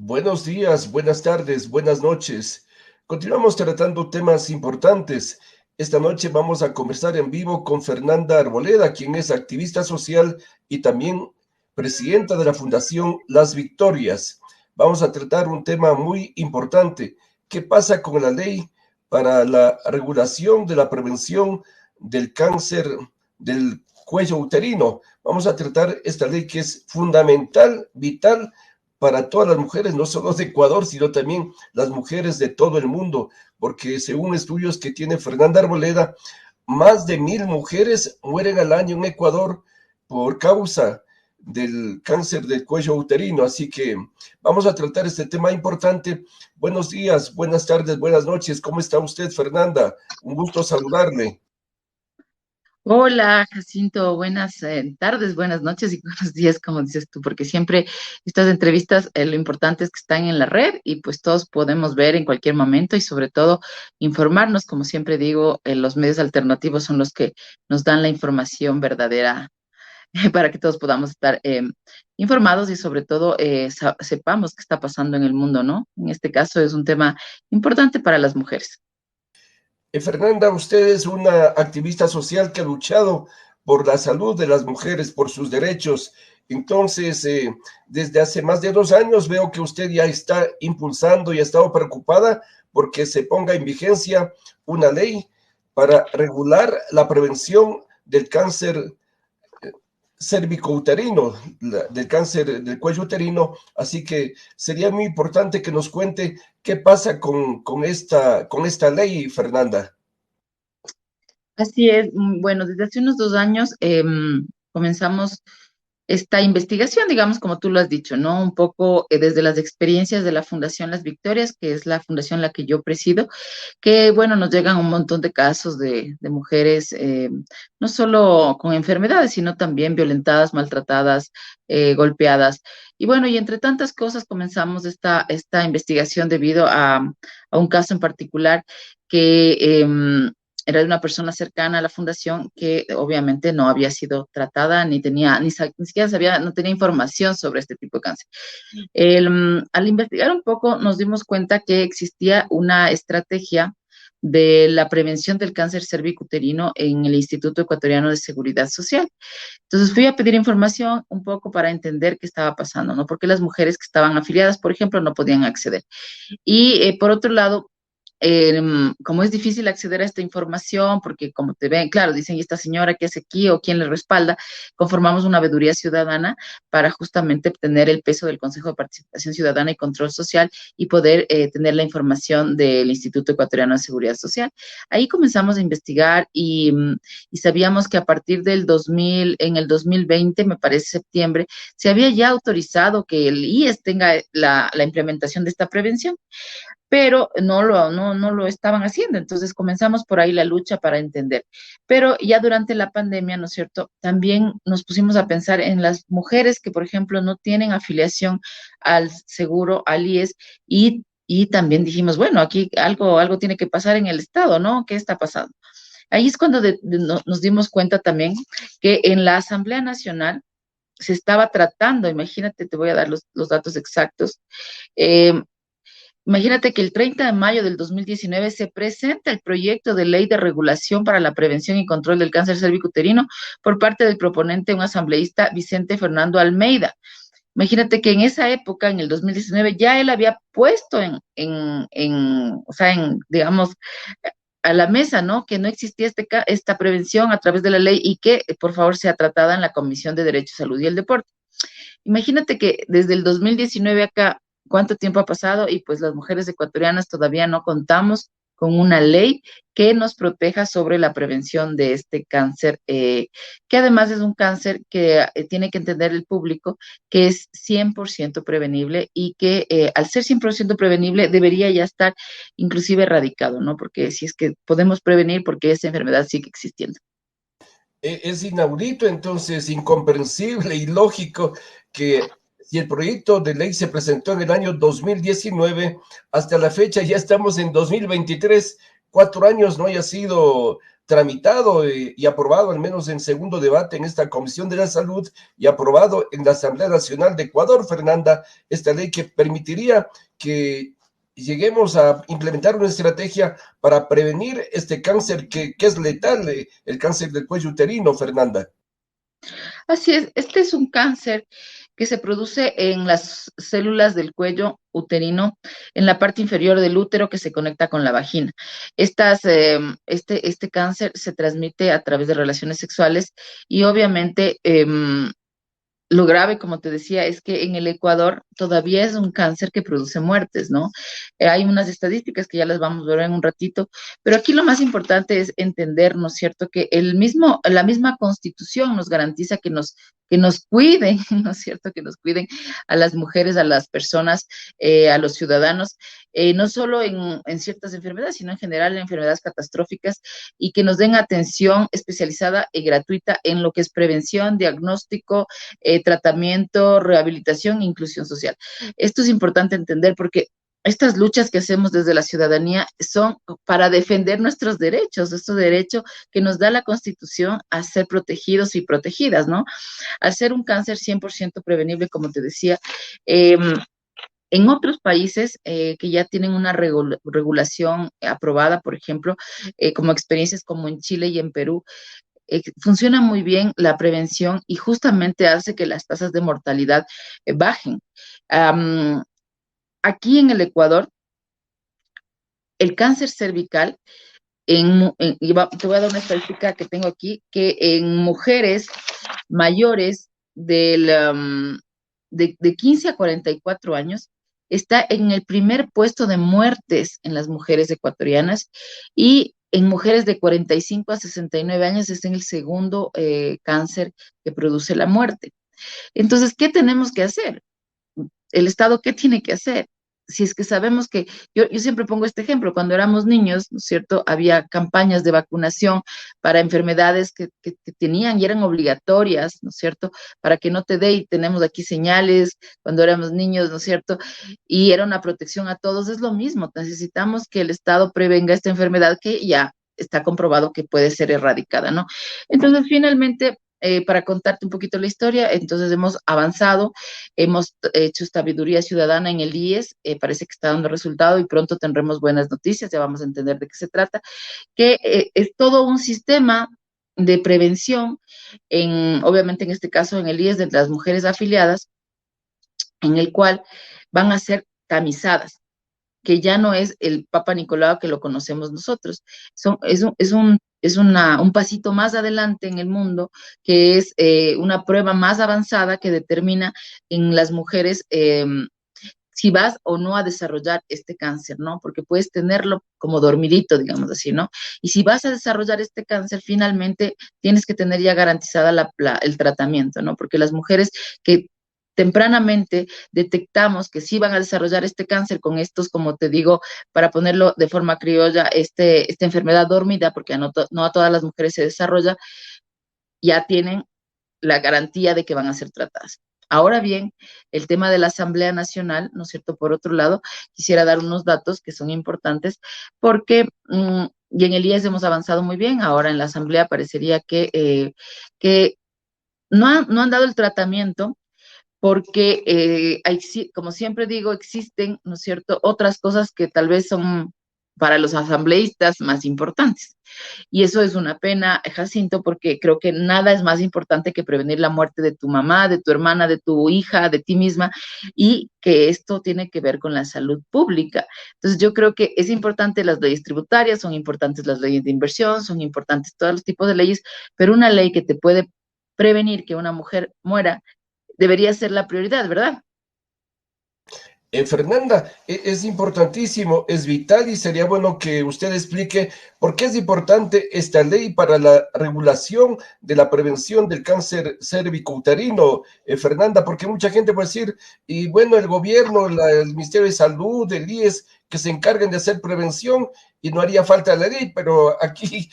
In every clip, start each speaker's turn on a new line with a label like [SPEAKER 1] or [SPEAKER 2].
[SPEAKER 1] Buenos días, buenas tardes, buenas noches. Continuamos tratando temas importantes. Esta noche vamos a conversar en vivo con Fernanda Arboleda, quien es activista social y también presidenta de la Fundación Las Victorias. Vamos a tratar un tema muy importante. ¿Qué pasa con la ley para la regulación de la prevención del cáncer del cuello uterino? Vamos a tratar esta ley que es fundamental, vital para todas las mujeres, no solo de Ecuador, sino también las mujeres de todo el mundo, porque según estudios que tiene Fernanda Arboleda, más de 1,000 mujeres mueren al año en Ecuador por causa del cáncer del cuello uterino. Así que vamos a tratar este tema importante. Buenos días, buenas tardes, buenas noches. ¿Cómo está usted, Fernanda? Un gusto saludarle.
[SPEAKER 2] Hola, Jacinto, buenas tardes, buenas noches y buenos días, como dices tú, porque siempre estas entrevistas, lo importante es que están en la red y pues todos podemos ver en cualquier momento y sobre todo informarnos, como siempre digo, los medios alternativos son los que nos dan la información verdadera para que todos podamos estar informados y sobre todo sepamos qué está pasando en el mundo, ¿no? En este caso es un tema importante para las mujeres.
[SPEAKER 1] Fernanda, usted es una activista social que ha luchado por la salud de las mujeres, por sus derechos. Entonces, desde hace más de 2 años veo que usted ya está impulsando y ha estado preocupada porque se ponga en vigencia una ley para regular la prevención del cáncer cervicouterino, del cáncer del cuello uterino. Así que sería muy importante que nos cuente qué pasa con esta ley, Fernanda.
[SPEAKER 2] Así es, bueno, desde hace unos 2 años comenzamos esta investigación, digamos, como tú lo has dicho, ¿no? Un poco desde las experiencias de la Fundación Las Victorias, que es la fundación la que yo presido, que, bueno, nos llegan un montón de casos de mujeres, no solo con enfermedades, sino también violentadas, maltratadas, golpeadas. Y bueno, y entre tantas cosas comenzamos esta investigación debido a un caso en particular que era de una persona cercana a la fundación que obviamente no había sido tratada ni tenía, ni siquiera sabía, no tenía información sobre este tipo de cáncer. Al investigar un poco nos dimos cuenta que existía una estrategia de la prevención del cáncer cervicuterino en el Instituto Ecuatoriano de Seguridad Social. Entonces fui a pedir información un poco para entender qué estaba pasando, ¿no? Porque las mujeres que estaban afiliadas, por ejemplo, no podían acceder. Y por otro lado, como es difícil acceder a esta información, porque como te ven, claro, dicen, ¿y esta señora qué hace aquí o quién le respalda? Conformamos una veeduría ciudadana para justamente obtener el peso del Consejo de Participación Ciudadana y Control Social y poder tener la información del Instituto Ecuatoriano de Seguridad Social. Ahí comenzamos a investigar y sabíamos que a partir del 2000, en el 2020, me parece septiembre, se había ya autorizado que el IES tenga la implementación de esta prevención, pero no lo estaban haciendo. Entonces comenzamos por ahí la lucha para entender. Pero ya durante la pandemia, ¿no es cierto? También nos pusimos a pensar en las mujeres que, por ejemplo, no tienen afiliación al seguro, al IES, y también dijimos, bueno, aquí algo tiene que pasar en el Estado, ¿no? ¿Qué está pasando? Ahí es cuando nos dimos cuenta también que en la Asamblea Nacional se estaba tratando, imagínate, te voy a dar los datos exactos, eh, imagínate que el 30 de mayo del 2019 se presenta el proyecto de ley de regulación para la prevención y control del cáncer cervicuterino por parte del proponente, un asambleísta, Vicente Fernando Almeida. Imagínate que en esa época, en el 2019, ya él había puesto o sea, digamos, a la mesa, ¿no? Que no existía esta prevención a través de la ley y que, por favor, sea tratada en la Comisión de Derecho, Salud y el Deporte. Imagínate que desde el 2019 acá, ¿cuánto tiempo ha pasado? Y pues las mujeres ecuatorianas todavía no contamos con una ley que nos proteja sobre la prevención de este cáncer, que además es un cáncer que tiene que entender el público que es 100% prevenible y que al ser 100% prevenible debería ya estar inclusive erradicado, ¿no? Porque si es que podemos prevenir, porque esa enfermedad sigue existiendo.
[SPEAKER 1] Es inaudito, entonces, incomprensible, ilógico que si el proyecto de ley se presentó en el año 2019, hasta la fecha ya estamos en 2023, 4 años no haya sido tramitado y aprobado, al menos en segundo debate en esta Comisión de la Salud, y aprobado en la Asamblea Nacional de Ecuador, Fernanda, esta ley que permitiría que lleguemos a implementar una estrategia para prevenir este cáncer que es letal, el cáncer del cuello uterino, Fernanda.
[SPEAKER 2] Así es, este es un cáncer que se produce en las células del cuello uterino, en la parte inferior del útero que se conecta con la vagina. Este cáncer se transmite a través de relaciones sexuales y obviamente lo grave, como te decía, es que en el Ecuador todavía es un cáncer que produce muertes, ¿no? Hay unas estadísticas que ya las vamos a ver en un ratito, pero aquí lo más importante es entender, ¿no es cierto?, que la misma Constitución nos garantiza que nos cuiden, ¿no es cierto?, que nos cuiden a las mujeres, a las personas, a los ciudadanos, no solo en ciertas enfermedades, sino en general en enfermedades catastróficas, y que nos den atención especializada y gratuita en lo que es prevención, diagnóstico, tratamiento, rehabilitación e inclusión social. Esto es importante entender porque estas luchas que hacemos desde la ciudadanía son para defender nuestros derechos, este derecho que nos da la Constitución a ser protegidos y protegidas, ¿no? Al ser un cáncer 100% prevenible, como te decía, en otros países que ya tienen una regulación aprobada, por ejemplo, como experiencias como en Chile y en Perú, funciona muy bien la prevención y justamente hace que las tasas de mortalidad bajen. Um, Aquí en el Ecuador, el cáncer cervical, te voy a dar una estadística que tengo aquí, que en mujeres mayores de 15 a 44 años, está en el primer puesto de muertes en las mujeres ecuatorianas y en mujeres de 45 a 69 años está en el segundo cáncer que produce la muerte. Entonces, ¿qué tenemos que hacer? El Estado, ¿qué tiene que hacer? Si es que sabemos que, yo siempre pongo este ejemplo, cuando éramos niños, ¿no es cierto? Había campañas de vacunación para enfermedades que tenían y eran obligatorias, ¿no es cierto? Para que no te dé, y tenemos aquí señales cuando éramos niños, ¿no es cierto? Y era una protección a todos, es lo mismo, necesitamos que el Estado prevenga esta enfermedad que ya está comprobado que puede ser erradicada, ¿no? Entonces, finalmente, para contarte un poquito la historia, entonces hemos avanzado, hemos hecho sabiduría ciudadana en el IES, parece que está dando resultado y pronto tendremos buenas noticias, ya vamos a entender de qué se trata, que es todo un sistema de prevención, obviamente en este caso en el IES de las mujeres afiliadas, en el cual van a ser tamizadas, que ya no es el Papa Nicolau que lo conocemos nosotros. Un pasito más adelante en el mundo, que es una prueba más avanzada que determina en las mujeres si vas o no a desarrollar este cáncer, ¿no? Porque puedes tenerlo como dormidito, digamos así, ¿no? Y si vas a desarrollar este cáncer, finalmente tienes que tener ya garantizada el tratamiento, ¿no? Porque las mujeres que tempranamente detectamos que sí van a desarrollar este cáncer con estos, como te digo, para ponerlo de forma criolla, esta enfermedad dormida, porque no a todas las mujeres se desarrolla, ya tienen la garantía de que van a ser tratadas. Ahora bien, el tema de la Asamblea Nacional, ¿no es cierto? Por otro lado, quisiera dar unos datos que son importantes porque, y en el IES hemos avanzado muy bien, ahora en la Asamblea parecería que no han dado el tratamiento porque, como siempre digo, existen, ¿no es cierto?, otras cosas que tal vez son para los asambleístas más importantes. Y eso es una pena, Jacinto, porque creo que nada es más importante que prevenir la muerte de tu mamá, de tu hermana, de tu hija, de ti misma, y que esto tiene que ver con la salud pública. Entonces, yo creo que es importante las leyes tributarias, son importantes las leyes de inversión, son importantes todos los tipos de leyes, pero una ley que te puede prevenir que una mujer muera debería ser la prioridad, ¿verdad?
[SPEAKER 1] Fernanda, es importantísimo, es vital y sería bueno que usted explique por qué es importante esta ley para la regulación de la prevención del cáncer cérvico-uterino, Fernanda, porque mucha gente puede decir, y bueno, el gobierno, el Ministerio de Salud, el IES, que se encarguen de hacer prevención y no haría falta la ley, pero aquí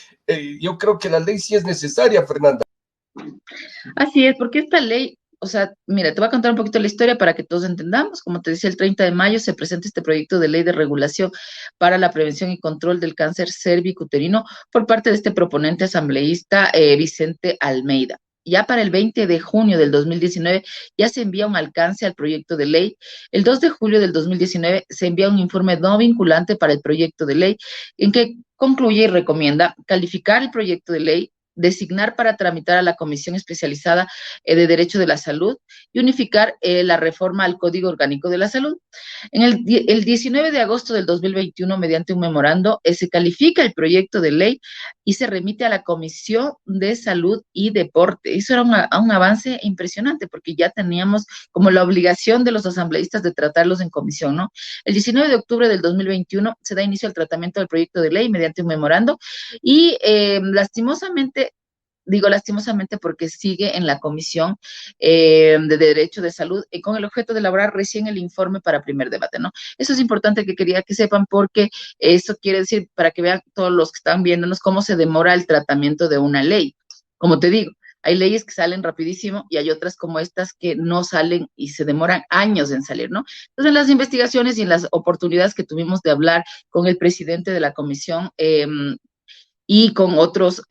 [SPEAKER 1] yo creo que la ley sí es necesaria, Fernanda.
[SPEAKER 2] Así es, porque esta ley o sea, mira, te voy a contar un poquito la historia para que todos entendamos. Como te decía, el 30 de mayo se presenta este proyecto de ley de regulación para la prevención y control del cáncer cervicuterino por parte de este proponente asambleísta Vicente Almeida. Ya para el 20 de junio del 2019 ya se envía un alcance al proyecto de ley. El 2 de julio del 2019 se envía un informe no vinculante para el proyecto de ley en que concluye y recomienda calificar el proyecto de ley, designar para tramitar a la Comisión Especializada de Derecho de la Salud y unificar la reforma al Código Orgánico de la Salud. El 19 de agosto del 2021, mediante un memorando, se califica el proyecto de ley y se remite a la Comisión de Salud y Deporte. Eso era un avance impresionante porque ya teníamos como la obligación de los asambleístas de tratarlos en comisión, ¿no? El 19 de octubre del 2021 se da inicio al tratamiento del proyecto de ley mediante un memorando y lastimosamente, digo lastimosamente porque sigue en la Comisión de Derecho de Salud con el objeto de elaborar recién el informe para primer debate, ¿no? Eso es importante que quería que sepan porque eso quiere decir, para que vean todos los que están viéndonos, cómo se demora el tratamiento de una ley. Como te digo, hay leyes que salen rapidísimo y hay otras como estas que no salen y se demoran años en salir, ¿no? Entonces, en las investigaciones y en las oportunidades que tuvimos de hablar con el presidente de la comisión, y con otros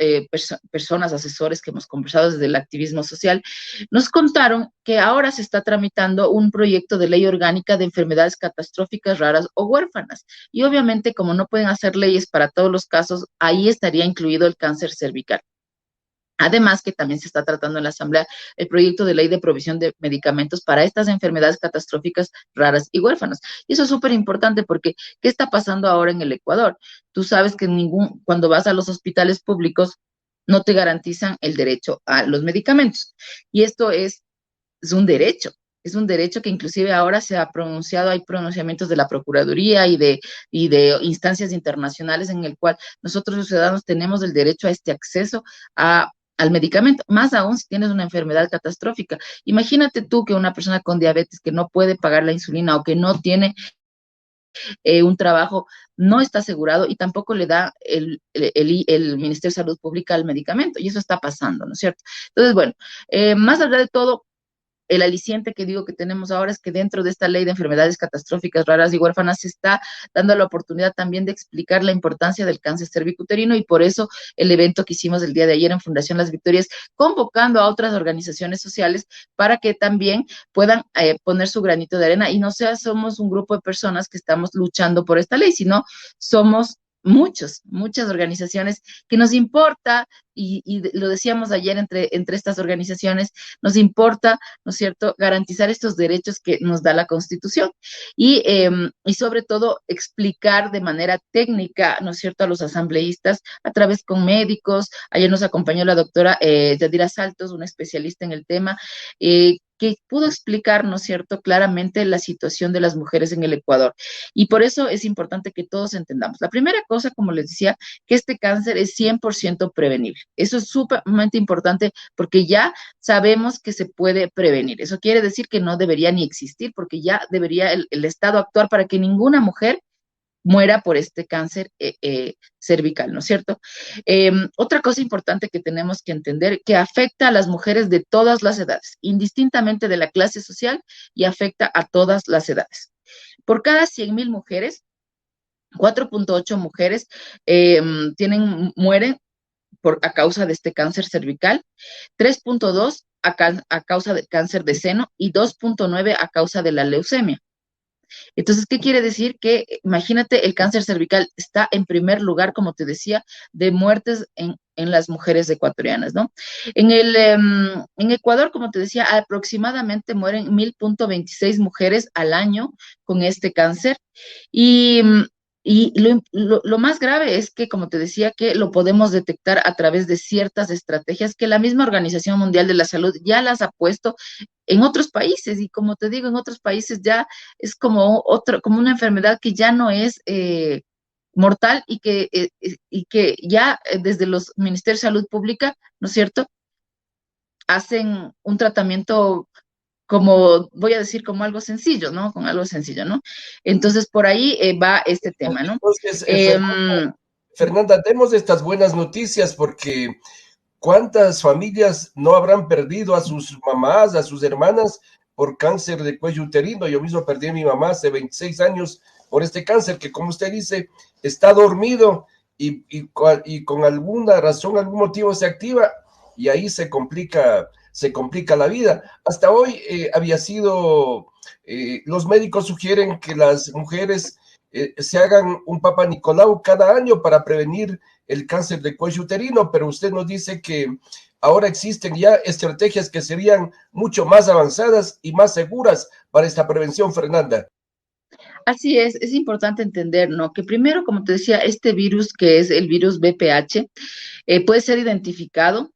[SPEAKER 2] personas, asesores que hemos conversado desde el activismo social, nos contaron que ahora se está tramitando un proyecto de ley orgánica de enfermedades catastróficas raras o huérfanas. Y obviamente, como no pueden hacer leyes para todos los casos, ahí estaría incluido el cáncer cervical. Además, que también se está tratando en la Asamblea el proyecto de ley de provisión de medicamentos para estas enfermedades catastróficas raras y huérfanas. Y eso es súper importante porque, ¿qué está pasando ahora en el Ecuador? Tú sabes que cuando vas a los hospitales públicos, no te garantizan el derecho a los medicamentos. Y esto es un derecho. Es un derecho que inclusive ahora se ha pronunciado, hay pronunciamientos de la Procuraduría y de instancias internacionales en el cual nosotros los ciudadanos tenemos el derecho a este acceso al medicamento, más aún si tienes una enfermedad catastrófica. Imagínate tú que una persona con diabetes que no puede pagar la insulina o que no tiene un trabajo, no está asegurado y tampoco le da el Ministerio de Salud Pública al medicamento. Y eso está pasando, ¿no es cierto? Entonces, bueno, más allá de todo, el aliciente que digo que tenemos ahora es que dentro de esta ley de enfermedades catastróficas raras y huérfanas se está dando la oportunidad también de explicar la importancia del cáncer cervicuterino y por eso el evento que hicimos el día de ayer en Fundación Las Victorias, convocando a otras organizaciones sociales para que también puedan poner su granito de arena y no sea somos un grupo de personas que estamos luchando por esta ley, sino somos muchas organizaciones que nos importa, y lo decíamos ayer entre estas organizaciones, nos importa, ¿no es cierto?, garantizar estos derechos que nos da la Constitución y sobre todo explicar de manera técnica, ¿no es cierto?, a los asambleístas a través con médicos. Ayer nos acompañó la doctora Yadira Saltos, una especialista en el tema, que pudo explicar, ¿no es cierto?, claramente la situación de las mujeres en el Ecuador. Y por eso es importante que todos entendamos. La primera cosa, como les decía, que este cáncer es 100% prevenible. Eso es sumamente importante porque ya sabemos que se puede prevenir. Eso quiere decir que no debería ni existir porque ya debería el Estado actuar para que ninguna mujer muera por este cáncer cervical, ¿no es cierto? Otra cosa importante que tenemos que entender, que afecta a las mujeres de todas las edades, indistintamente de la clase social y afecta a todas las edades. Por cada 100,000 mujeres, 4.8 mujeres mueren a causa de este cáncer cervical, 3.2 a causa de cáncer de seno y 2.9 a causa de la leucemia. Entonces, ¿qué quiere decir? Que imagínate, el cáncer cervical está en primer lugar, como te decía, de muertes en las mujeres ecuatorianas, ¿no? En Ecuador, como te decía, aproximadamente mueren 1,026 mujeres al año con este cáncer. Y, y lo más grave es que, como te decía, que lo podemos detectar a través de ciertas estrategias que la misma Organización Mundial de la Salud ya las ha puesto en otros países. Y como te digo, en otros países ya es como una enfermedad que ya no es mortal y que ya desde los Ministerios de Salud Pública, ¿no es cierto?, hacen un tratamiento como, voy a decir, como algo sencillo, ¿no? Con algo sencillo, ¿no? Entonces, por ahí va este tema, ¿no?
[SPEAKER 1] Entonces,
[SPEAKER 2] Eh,
[SPEAKER 1] Fernanda, demos estas buenas noticias porque ¿cuántas familias no habrán perdido a sus mamás, a sus hermanas por cáncer de cuello uterino? Yo mismo perdí a mi mamá hace 26 años por este cáncer, que como usted dice, está dormido y con alguna razón, algún motivo se activa y ahí se complica la vida. Hasta hoy había sido, los médicos sugieren que las mujeres se hagan un Papa Nicolau cada año para prevenir el cáncer de cuello uterino, pero usted nos dice que ahora existen ya estrategias que serían mucho más avanzadas y más seguras para esta prevención, Fernanda.
[SPEAKER 2] Así es importante entender, ¿no? Que primero, como te decía, este virus que es el virus VPH puede ser identificado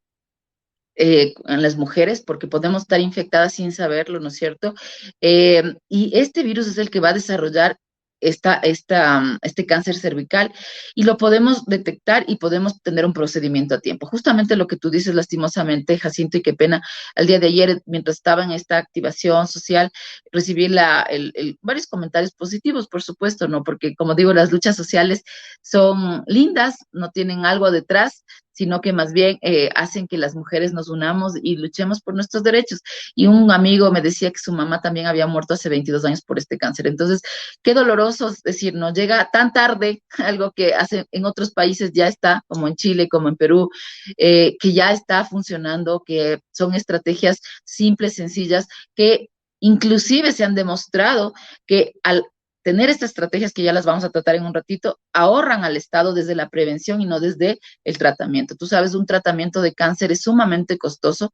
[SPEAKER 2] en las mujeres, porque podemos estar infectadas sin saberlo, ¿no es cierto? Y este virus es el que va a desarrollar este cáncer cervical y lo podemos detectar y podemos tener un procedimiento a tiempo. Justamente lo que tú dices, lastimosamente, Jacinto, y qué pena, el día de ayer, mientras estaba en esta activación social, recibí varios comentarios positivos, por supuesto, ¿no? Porque, como digo, las luchas sociales son lindas, no tienen algo detrás, sino que más bien hacen que las mujeres nos unamos y luchemos por nuestros derechos. Y un amigo me decía que su mamá también había muerto hace 22 años por este cáncer. Entonces, qué doloroso, es decir, nos llega tan tarde, algo que hace en otros países ya está, como en Chile, como en Perú, que ya está funcionando, que son estrategias simples, sencillas, que inclusive se han demostrado que al tener estas estrategias, que ya las vamos a tratar en un ratito, ahorran al Estado desde la prevención y no desde el tratamiento. Tú sabes, un tratamiento de cáncer es sumamente costoso,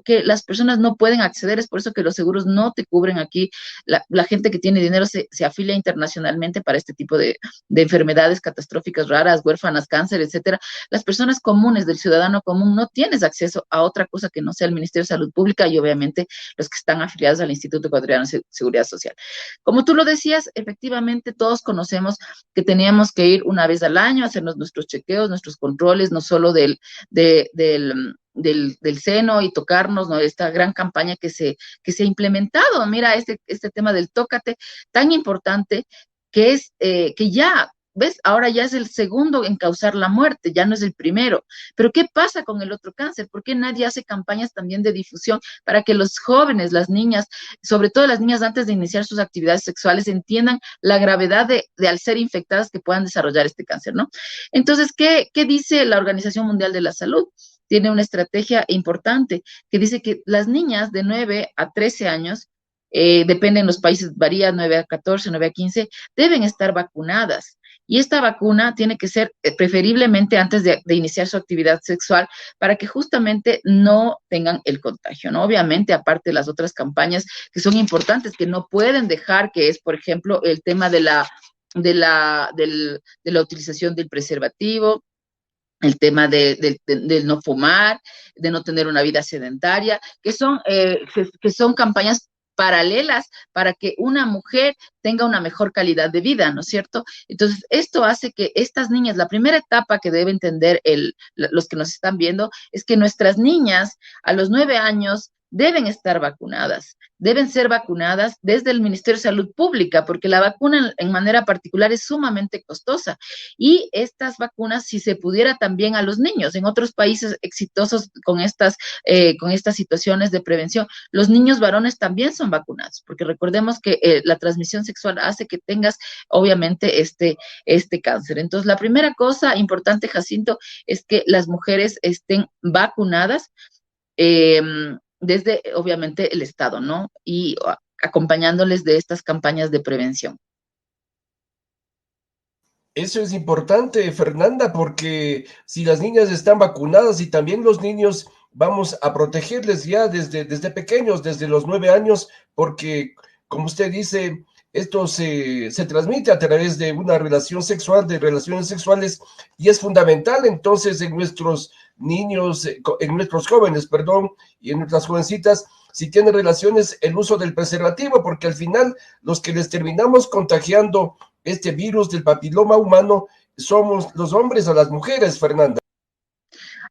[SPEAKER 2] que las personas no pueden acceder, es por eso que los seguros no te cubren aquí. La gente que tiene dinero se afilia internacionalmente para este tipo de enfermedades catastróficas raras, huérfanas, cáncer, etcétera. Las personas comunes, del ciudadano común, no tienes acceso a otra cosa que no sea el Ministerio de Salud Pública y obviamente los que están afiliados al Instituto Ecuatoriano de Seguridad Social. Como tú lo decías, efectivamente todos conocemos que teníamos que ir una vez al año a hacernos nuestros chequeos, nuestros controles, no solo del seno y tocarnos, ¿no? Esta gran campaña que se ha implementado. Mira, este tema del tócate, tan importante que es que ya, ¿ves? Ahora ya es el segundo en causar la muerte, ya no es el primero. Pero ¿qué pasa con el otro cáncer? ¿Por qué nadie hace campañas también de difusión para que los jóvenes, las niñas, sobre todo las niñas antes de iniciar sus actividades sexuales, entiendan la gravedad de al ser infectadas que puedan desarrollar este cáncer, ¿no? Entonces, ¿qué dice la Organización Mundial de la Salud? Tiene una estrategia importante que dice que las niñas de 9 a 13 años, depende en los países, varía 9 a 14, 9 a 15, deben estar vacunadas. Y esta vacuna tiene que ser preferiblemente antes de iniciar su actividad sexual para que justamente no tengan el contagio, ¿no? Obviamente, aparte de las otras campañas que son importantes, que no pueden dejar, que es, por ejemplo, el tema de la utilización del preservativo, el tema del no fumar, de no tener una vida sedentaria, que son campañas paralelas para que una mujer tenga una mejor calidad de vida, ¿no es cierto? Entonces, esto hace que estas niñas, la primera etapa que debe entender los que nos están viendo, es que nuestras niñas a los 9 años deben estar vacunadas, deben ser vacunadas desde el Ministerio de Salud Pública, porque la vacuna en manera particular es sumamente costosa. Y estas vacunas, si se pudiera también a los niños, en otros países exitosos con estas situaciones de prevención, los niños varones también son vacunados, porque recordemos que la transmisión sexual hace que tengas, obviamente, este cáncer. Entonces, la primera cosa importante, Jacinto, es que las mujeres estén vacunadas. Eh, Desde, obviamente, el Estado, ¿no? Y acompañándoles de estas campañas de prevención.
[SPEAKER 1] Eso es importante, Fernanda, porque si las niñas están vacunadas y también los niños, vamos a protegerles ya desde pequeños, desde los 9 años, porque, como usted dice, esto se transmite a través de una relación sexual, de relaciones sexuales, y es fundamental entonces en nuestros niños, en nuestros jóvenes, perdón, y en nuestras jovencitas, si tienen relaciones, el uso del preservativo, porque al final los que les terminamos contagiando este virus del papiloma humano somos los hombres o las mujeres, Fernanda.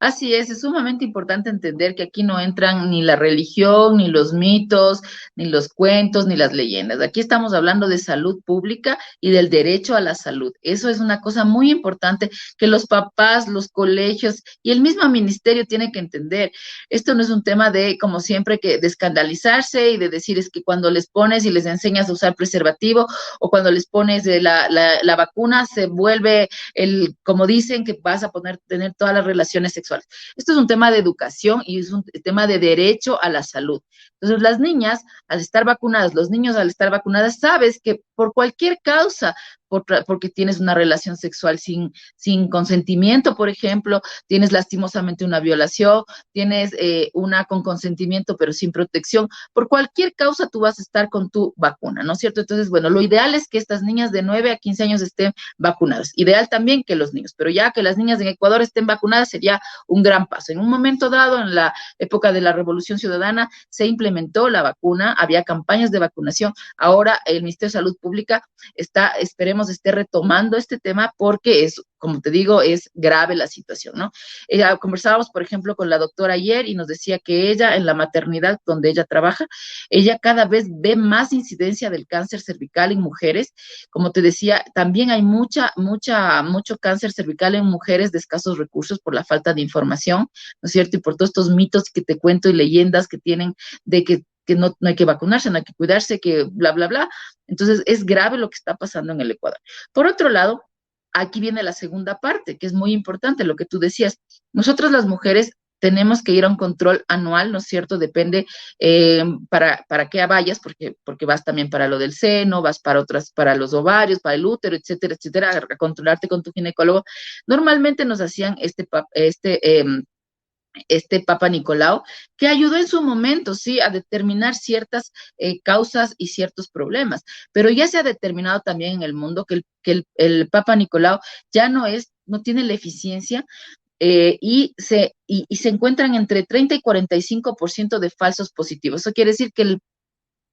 [SPEAKER 2] Así es sumamente importante entender que aquí no entran ni la religión, ni los mitos, ni los cuentos, ni las leyendas. Aquí estamos hablando de salud pública y del derecho a la salud. Eso es una cosa muy importante que los papás, los colegios y el mismo ministerio tienen que entender. Esto no es un tema de, como siempre, que de escandalizarse y de decir es que cuando les pones y les enseñas a usar preservativo o cuando les pones la vacuna se vuelve como dicen, que vas a tener todas las relaciones sexuales. Esto es un tema de educación y es un tema de derecho a la salud. Entonces, las niñas, al estar vacunadas, los niños al estar vacunadas, sabes que por cualquier causa, porque tienes una relación sexual sin consentimiento, por ejemplo, tienes lastimosamente una violación, tienes una con consentimiento pero sin protección, por cualquier causa tú vas a estar con tu vacuna, ¿no es cierto? Entonces, bueno, lo ideal es que estas niñas de 9 a 15 años estén vacunadas. Ideal también que los niños, pero ya que las niñas en Ecuador estén vacunadas sería un gran paso. En un momento dado, en la época de la Revolución Ciudadana, se implementó la vacuna, había campañas de vacunación. Ahora el Ministerio de Salud Pública esperemos, esté retomando este tema porque es, como te digo, es grave la situación, ¿no? Conversábamos, por ejemplo, con la doctora ayer y nos decía que ella, en la maternidad donde ella trabaja, ella cada vez ve más incidencia del cáncer cervical en mujeres. Como te decía, también hay mucho cáncer cervical en mujeres de escasos recursos por la falta de información, ¿no es cierto? Y por todos estos mitos que te cuento y leyendas que tienen de que no hay que vacunarse, no hay que cuidarse, que bla, bla, bla. Entonces, es grave lo que está pasando en el Ecuador. Por otro lado, aquí viene la segunda parte, que es muy importante, lo que tú decías. Nosotras las mujeres tenemos que ir a un control anual, ¿no es cierto? Depende para qué vayas, porque vas también para lo del seno, vas para otras, para los ovarios, para el útero, etcétera, etcétera, a controlarte con tu ginecólogo. Normalmente nos hacían este Papa Nicolau, que ayudó en su momento, sí, a determinar ciertas causas y ciertos problemas, pero ya se ha determinado también en el mundo que el Papa Nicolau ya no tiene la eficiencia y se encuentran entre 30 y 45% de falsos positivos. Eso quiere decir que el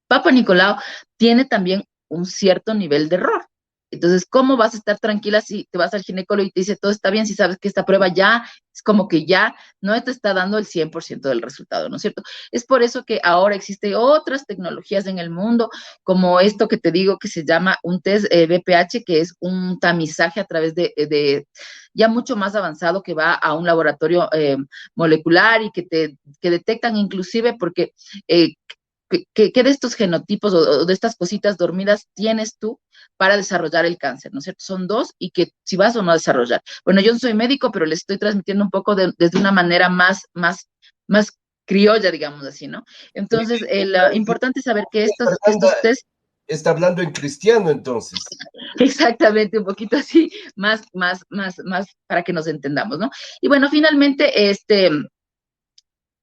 [SPEAKER 2] Papa Nicolau tiene también un cierto nivel de error. Entonces, ¿cómo vas a estar tranquila si te vas al ginecólogo y te dice todo está bien, si sabes que esta prueba ya es como que ya no te está dando el 100% del resultado, ¿no es cierto? Es por eso que ahora existen otras tecnologías en el mundo, como esto que te digo que se llama un test BPH, que es un tamizaje a través de ya mucho más avanzado que va a un laboratorio molecular y que detectan inclusive porque eh, ¿qué de estos genotipos o de estas cositas dormidas tienes tú para desarrollar el cáncer? ¿No es cierto? Son dos y que si vas o no a desarrollar. Bueno, yo no soy médico, pero les estoy transmitiendo un poco desde una manera más criolla, digamos así, ¿no? Entonces, importante saber que estos
[SPEAKER 1] Fernanda
[SPEAKER 2] test,
[SPEAKER 1] está hablando en cristiano entonces.
[SPEAKER 2] exactamente, un poquito así, más para que nos entendamos, ¿no? Y bueno, finalmente,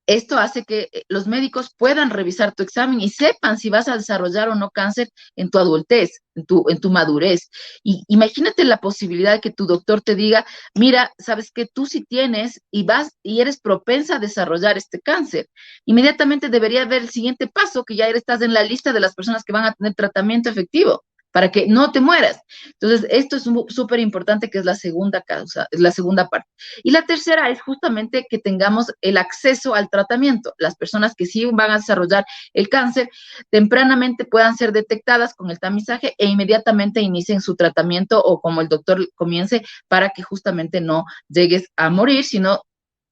[SPEAKER 2] esto hace que los médicos puedan revisar tu examen y sepan si vas a desarrollar o no cáncer en tu adultez, en tu madurez. Y imagínate la posibilidad de que tu doctor te diga, mira, sabes que tú sí tienes y vas y eres propensa a desarrollar este cáncer. Inmediatamente debería haber el siguiente paso, que ya estás en la lista de las personas que van a tener tratamiento efectivo para que no te mueras. Entonces, esto es súper importante, que es la segunda causa, es la segunda parte. Y la tercera es justamente que tengamos el acceso al tratamiento. Las personas que sí van a desarrollar el cáncer tempranamente puedan ser detectadas con el tamizaje e inmediatamente inicien su tratamiento o como el doctor comience para que justamente no llegues a morir, sino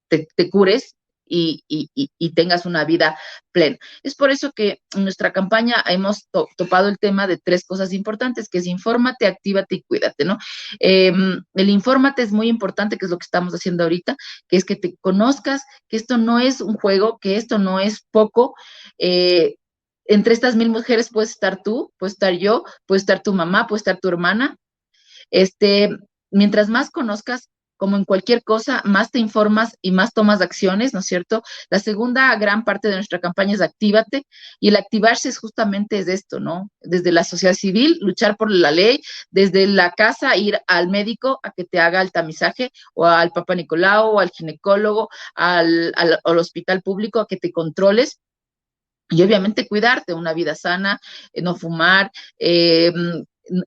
[SPEAKER 2] te cures y tengas una vida plena. Es por eso que en nuestra campaña hemos topado el tema de tres cosas importantes, que es infórmate, actívate y cuídate, ¿no? El infórmate es muy importante, que es lo que estamos haciendo ahorita, que es que te conozcas, que esto no es un juego, que esto no es poco. Entre estas 1,000 mujeres puedes estar tú, puedes estar yo, puede estar tu mamá, puede estar tu hermana, este, mientras más conozcas, como en cualquier cosa, más te informas y más tomas acciones, ¿no es cierto? La segunda gran parte de nuestra campaña es actívate, y el activarse es justamente es esto, ¿no? Desde la sociedad civil, luchar por la ley, desde la casa, ir al médico a que te haga el tamizaje, o al Papa Nicolau, o al ginecólogo, al hospital público, a que te controles. Y obviamente cuidarte, una vida sana, no fumar,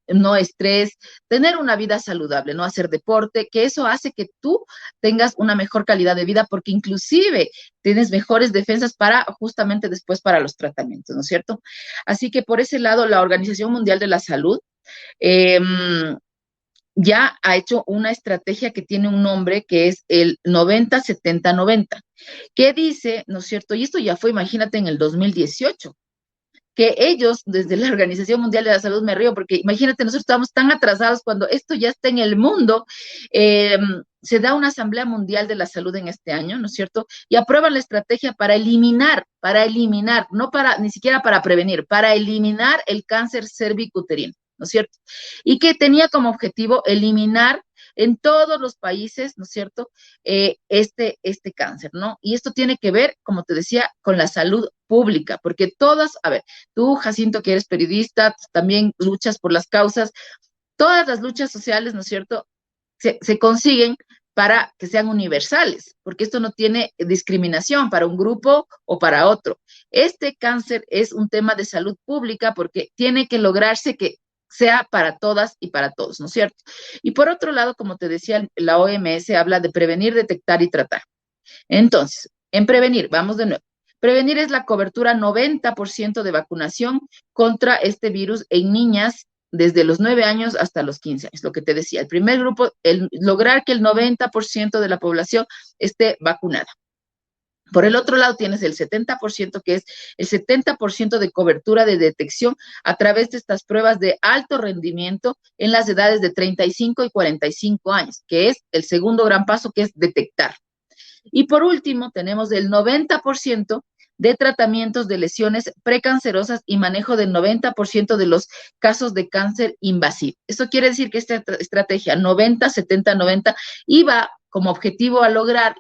[SPEAKER 2] no estrés, tener una vida saludable, no hacer deporte, que eso hace que tú tengas una mejor calidad de vida porque inclusive tienes mejores defensas para justamente después para los tratamientos, ¿no es cierto? Así que por ese lado, la Organización Mundial de la Salud eh, ya ha hecho una estrategia que tiene un nombre que es el 90-70-90, que dice, ¿no es cierto? Y esto ya fue, imagínate, en el 2018 que ellos, desde la Organización Mundial de la Salud, me río, porque imagínate, nosotros estamos tan atrasados cuando esto ya está en el mundo, se da una Asamblea Mundial de la Salud en este año, ¿no es cierto? Y aprueban la estrategia para eliminar, no para, ni siquiera para prevenir, para eliminar el cáncer cervicuterino, ¿no es cierto? Y que tenía como objetivo eliminar en todos los países, ¿no es cierto?, este cáncer, ¿no? Y esto tiene que ver, como te decía, con la salud pública, porque todas, a ver, tú, Jacinto, que eres periodista, también luchas por las causas, todas las luchas sociales, ¿no es cierto?, se consiguen para que sean universales, porque esto no tiene discriminación para un grupo o para otro. Este cáncer es un tema de salud pública porque tiene que lograrse que sea para todas y para todos, ¿no es cierto? Y por otro lado, como te decía, la OMS habla de prevenir, detectar y tratar. Entonces, en prevenir, vamos de nuevo. Prevenir es la cobertura 90% de vacunación contra este virus en niñas desde los 9 años hasta los 15 años, lo que te decía. El primer grupo, lograr que el 90% de la población esté vacunada. Por el otro lado tienes el 70%, que es el 70% de cobertura de detección a través de estas pruebas de alto rendimiento en las edades de 35 y 45 años, que es el segundo gran paso, que es detectar. Y por último, tenemos el 90% de tratamientos de lesiones precancerosas y manejo del 90% de los casos de cáncer invasivo. Eso quiere decir que esta estrategia 90-70-90 iba como objetivo a lograr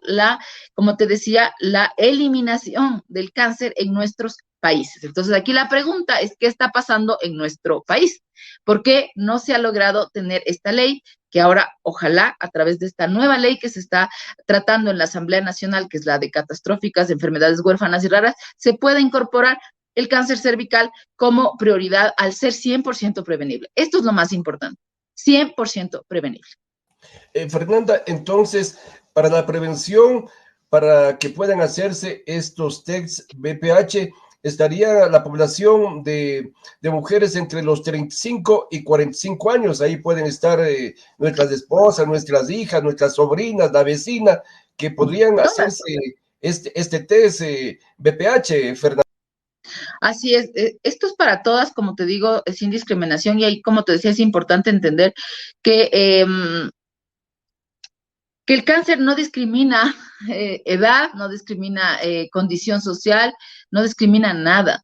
[SPEAKER 2] como te decía, la eliminación del cáncer en nuestros países. Entonces, aquí la pregunta es, ¿qué está pasando en nuestro país? ¿Por qué no se ha logrado tener esta ley? Que ahora, ojalá, a través de esta nueva ley que se está tratando en la Asamblea Nacional, que es la de catastróficas, enfermedades huérfanas y raras, se pueda incorporar el cáncer cervical como prioridad al ser 100% prevenible. Esto es lo más importante, 100% prevenible.
[SPEAKER 1] Fernanda, entonces, para la prevención, para que puedan hacerse estos tests BPH, estaría la población de mujeres entre los 35 y 45 años. Ahí pueden estar nuestras esposas, nuestras hijas, nuestras sobrinas, la vecina, que podrían hacerse este test BPH, Fernanda.
[SPEAKER 2] Así es, esto es para todas, como te digo, sin discriminación, y ahí, como te decía, es importante entender que que el cáncer no discrimina edad, no discrimina condición social, no discrimina nada.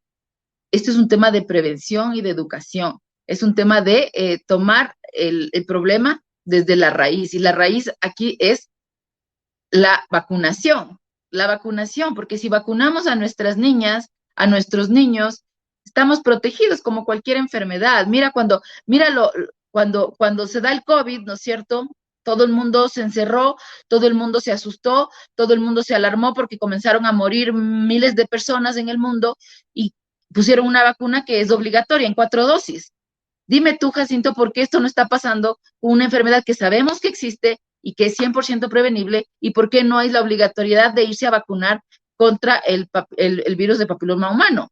[SPEAKER 2] Esto es un tema de prevención y de educación. Es un tema de tomar el problema desde la raíz. Y la raíz aquí es la vacunación. La vacunación, porque si vacunamos a nuestras niñas, a nuestros niños, estamos protegidos como cualquier enfermedad. Míralo, cuando se da el COVID, ¿no es cierto? Todo el mundo se encerró, todo el mundo se asustó, todo el mundo se alarmó porque comenzaron a morir miles de personas en el mundo y pusieron una vacuna que es obligatoria en 4 dosis. Dime tú, Jacinto, ¿por qué esto no está pasando con una enfermedad que sabemos que existe y que es 100% prevenible? ¿Y por qué no hay la obligatoriedad de irse a vacunar contra el virus de papiloma humano?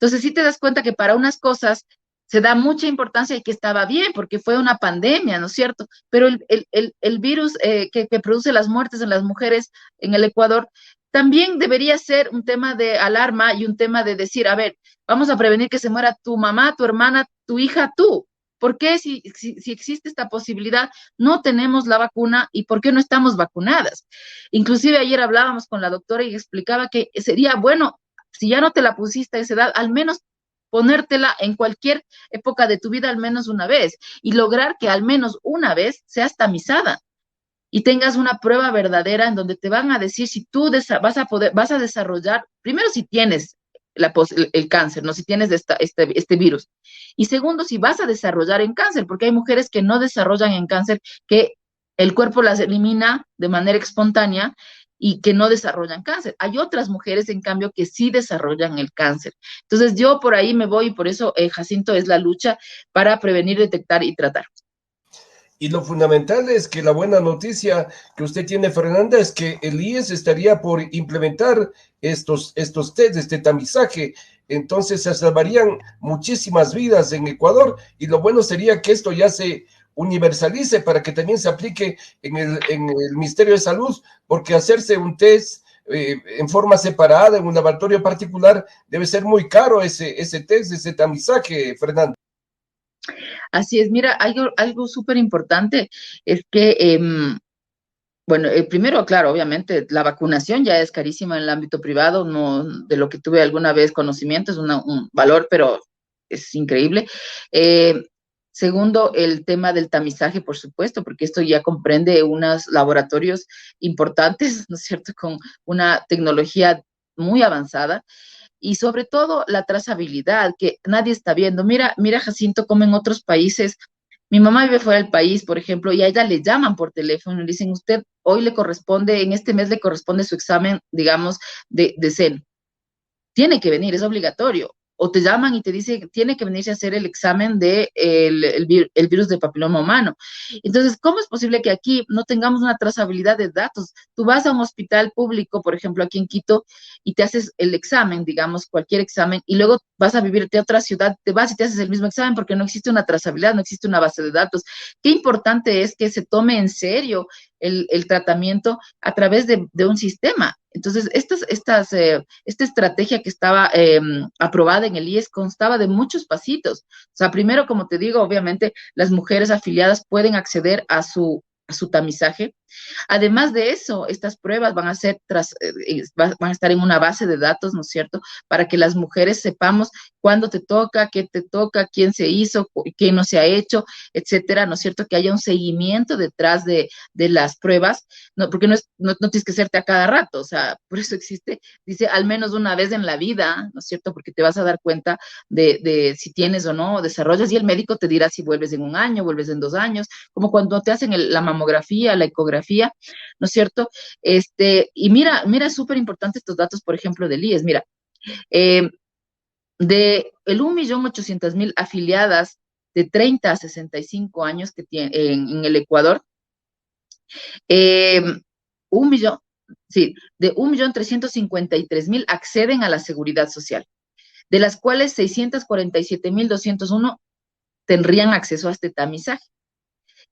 [SPEAKER 2] Entonces, sí te das cuenta que para unas cosas se da mucha importancia y que estaba bien, porque fue una pandemia, ¿no es cierto? Pero el virus que produce las muertes en las mujeres en el Ecuador también debería ser un tema de alarma y un tema de decir, a ver, vamos a prevenir que se muera tu mamá, tu hermana, tu hija, tú. ¿Por qué si existe esta posibilidad no tenemos la vacuna y por qué no estamos vacunadas? Inclusive ayer hablábamos con la doctora y explicaba que sería bueno, si ya no te la pusiste a esa edad, al menos ponértela en cualquier época de tu vida al menos una vez y lograr que al menos una vez seas tamizada y tengas una prueba verdadera en donde te van a decir si tú vas a desarrollar, primero si tienes el cáncer, no si tienes este virus, y segundo si vas a desarrollar en cáncer, porque hay mujeres que no desarrollan en cáncer, que el cuerpo las elimina de manera espontánea y que no desarrollan cáncer. Hay otras mujeres, en cambio, que sí desarrollan el cáncer. Entonces, yo por ahí me voy y por eso, Jacinto, es la lucha para prevenir, detectar y tratar.
[SPEAKER 1] Y lo fundamental es que la buena noticia que usted tiene, Fernanda, es que el IES estaría por implementar estos test, este tamizaje. Entonces se salvarían muchísimas vidas en Ecuador y lo bueno sería que esto ya se universalice para que también se aplique en el Ministerio de Salud, porque hacerse un test en forma separada en un laboratorio particular debe ser muy caro ese test, ese tamizaje, Fernanda.
[SPEAKER 2] Así es, mira, algo súper importante es que bueno, primero, claro, obviamente, la vacunación ya es carísima en el ámbito privado, no de lo que tuve alguna vez conocimiento, es un valor, pero es increíble. Eh, Segundo, el tema del tamizaje, por supuesto, porque esto ya comprende unos laboratorios importantes, ¿no es cierto?, con una tecnología muy avanzada y sobre todo la trazabilidad que nadie está viendo. Mira, mira, Jacinto, como en otros países mi mamá vive fuera del país, por ejemplo, y a ella le llaman por teléfono y le dicen, usted hoy le corresponde, en este mes le corresponde su examen, digamos, de SEN. Tiene que venir, es obligatorio. O te llaman y te dicen, tiene que venirse a hacer el examen de el virus de papiloma humano. Entonces, ¿cómo es posible que aquí no tengamos una trazabilidad de datos? Tú vas a un hospital público, por ejemplo, aquí en Quito, y te haces el examen, digamos, cualquier examen, y luego vas a vivirte a otra ciudad, te vas y te haces el mismo examen porque no existe una trazabilidad, no existe una base de datos. Qué importante es que se tome en serio el tratamiento a través de un sistema. Entonces, esta estrategia que estaba aprobada en el IES constaba de muchos pasitos. O sea, primero, como te digo, obviamente las mujeres afiliadas pueden acceder a su tamizaje. Además de eso, estas pruebas van a van a estar en una base de datos, ¿no es cierto? Para que las mujeres sepamos cuándo te toca, quién se hizo, quién no se ha hecho, etcétera, ¿no es cierto? Que haya un seguimiento detrás de las pruebas, no, porque no tienes que hacerte a cada rato, o sea, por eso existe, dice, al menos una vez en la vida, ¿no es cierto? Porque te vas a dar cuenta de si tienes o no desarrollas y el médico te dirá si vuelves en un año, vuelves en 2 años, como cuando te hacen la mamografía, la ecografía, ¿no es cierto? Y mira, súper importante estos datos, por ejemplo, del IES. Mira, eh, de el 1.800.000 afiliadas de 30 a 65 años que tiene en el Ecuador, eh, un millón, sí, de 1.353.000 acceden a la seguridad social, de las cuales 647.201 tendrían acceso a este tamizaje.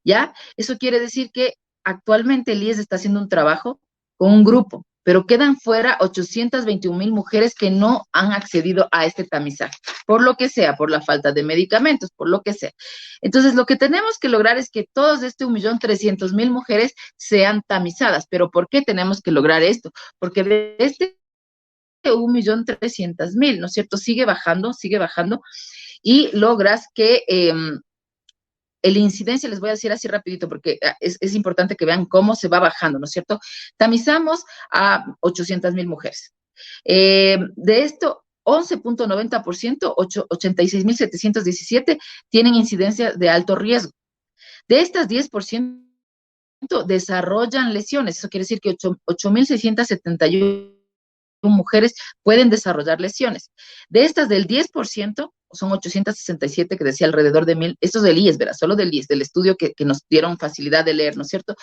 [SPEAKER 2] ¿Ya? Eso quiere decir que actualmente el IES está haciendo un trabajo con un grupo, pero quedan fuera 821.000 mujeres que no han accedido a este tamizaje, por lo que sea, por la falta de medicamentos, por lo que sea. Entonces, lo que tenemos que lograr es que todos este 1.300.000 mujeres sean tamizadas. ¿Pero por qué tenemos que lograr esto? Porque de este 1.300.000, ¿no es cierto? Sigue bajando, y logras que el incidencia, les voy a decir así rapidito porque es importante que vean cómo se va bajando, ¿no es cierto? Tamizamos a 800.000 mujeres. De esto, 11.90%, 86.717 tienen incidencia de alto riesgo. De estas 10% desarrollan lesiones, eso quiere decir que 8.671 mujeres pueden desarrollar lesiones. De estas, del 10%, son 867 que decía alrededor de 1.000, esto es del IES, ¿verdad? Solo del IES, del estudio que nos dieron facilidad de leer, ¿no es cierto?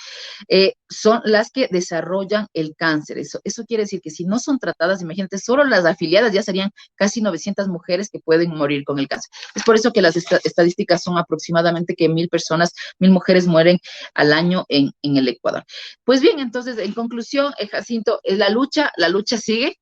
[SPEAKER 2] Son las que desarrollan el cáncer. Eso quiere decir que si no son tratadas, imagínate, solo las afiliadas ya serían casi 900 mujeres que pueden morir con el cáncer. Es por eso que las estadísticas son aproximadamente que 1.000 personas, 1.000 mujeres mueren al año en el Ecuador. Pues bien, entonces, en conclusión, Jacinto, la lucha sigue.